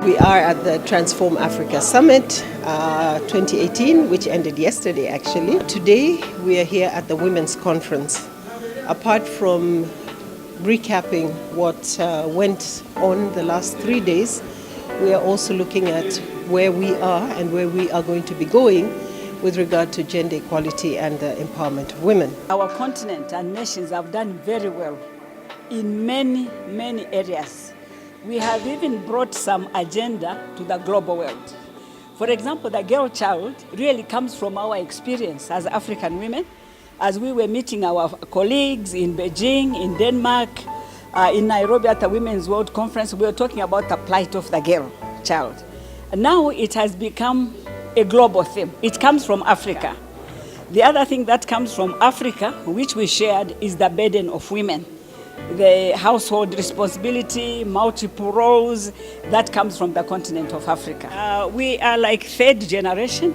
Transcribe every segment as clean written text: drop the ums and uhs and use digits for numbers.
We are at the Transform Africa Summit 2018, which ended yesterday actually. Today we are here at the Women's Conference. Apart from recapping what went on the last 3 days, we are also looking at where we are and where we are going to be going with regard to gender equality and the empowerment of women. Our continent and nations have done very well in many areas. We have even brought some agenda to the global world. For example, the girl child really comes from our experience as African women. As we were meeting our colleagues in Beijing, in Denmark, in Nairobi at the Women's World Conference, we were talking about the plight of the girl child. And now it has become a global theme. It comes from Africa. The other thing that comes from Africa, which we shared, is the burden of women. The household responsibility, multiple roles, that comes from the continent of Africa. We are like third generation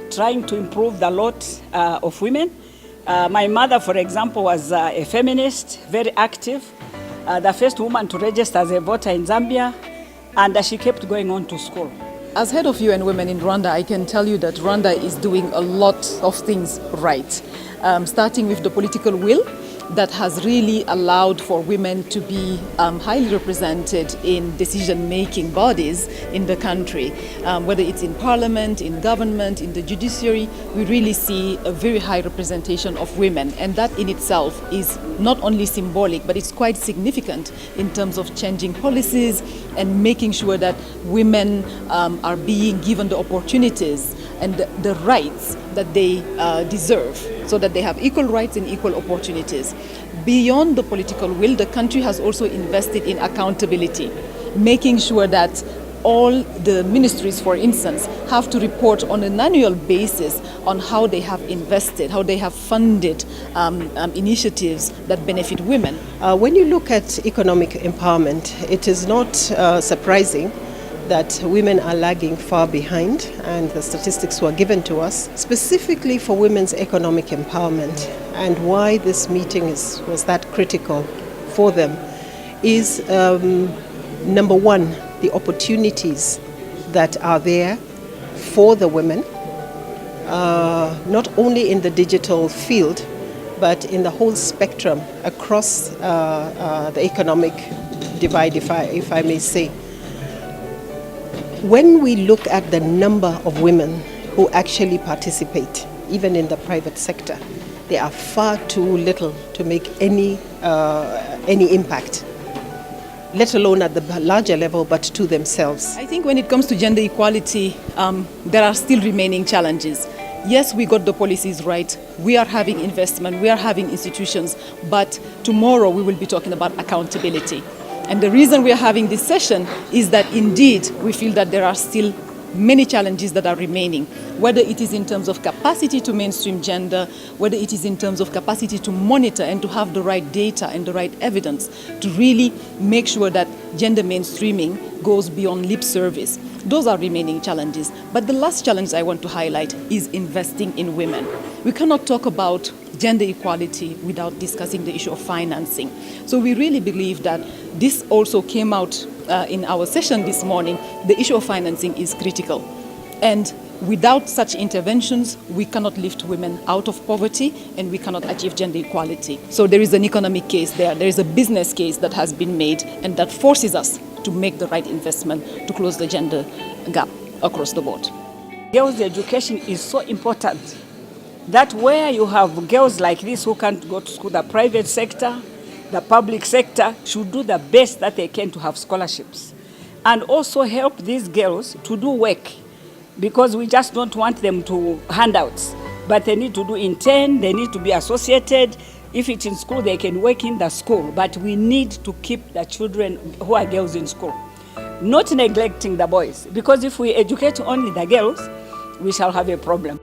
trying to improve the lot of women. My mother, for example, was a feminist, very active, the first woman to register as a voter in Zambia, and she kept going on to school. As head of UN Women in Rwanda, I can tell you that Rwanda is doing a lot of things right, starting with the political will that has really allowed for women to be highly represented in decision-making bodies in the country. Whether it's in parliament, in government, in the judiciary, we really see a very high representation of women. And that in itself is not only symbolic, but it's quite significant in terms of changing policies and making sure that women are being given the opportunities and the rights that they deserve, so that they have equal rights and equal opportunities. Beyond the political will, the country has also invested in accountability, making sure that all the ministries, for instance, have to report on an annual basis on how they have invested, how they have funded initiatives that benefit women. When you look at economic empowerment, it is not surprising that women are lagging far behind, and the statistics were given to us specifically for women's economic empowerment, and why this meeting was that critical for them is number one, the opportunities that are there for the women, not only in the digital field but in the whole spectrum across the economic divide, if I may say. When we look at the number of women who actually participate, even in the private sector, they are far too little to make any impact, let alone at the larger level, but to themselves. I think when it comes to gender equality, there are still remaining challenges. Yes, we got the policies right. We are having investment, we are having institutions, but tomorrow we will be talking about accountability. And the reason we are having this session is that indeed we feel that there are still many challenges that are remaining, whether it is in terms of capacity to mainstream gender, whether it is in terms of capacity to monitor and to have the right data and the right evidence to really make sure that gender mainstreaming goes beyond lip service. Those are remaining challenges. But the last challenge I want to highlight is investing in women. We cannot talk about gender equality without discussing the issue of financing. So we really believe that this also came out in our session this morning. The issue of financing is critical. And without such interventions, we cannot lift women out of poverty and we cannot achieve gender equality. So there is an economic case there. There is a business case that has been made, and that forces us to make the right investment to close the gender gap across the board. Girls' education is so important that where you have girls like this who can't go to school, the private sector, the public sector should do the best that they can to have scholarships, and also help these girls to do work, because we just don't want them to handouts, but they need to do intern, they need to be associated. If it's in school, they can work in the school, but we need to keep the children who are girls in school, not neglecting the boys, because if we educate only the girls, we shall have a problem.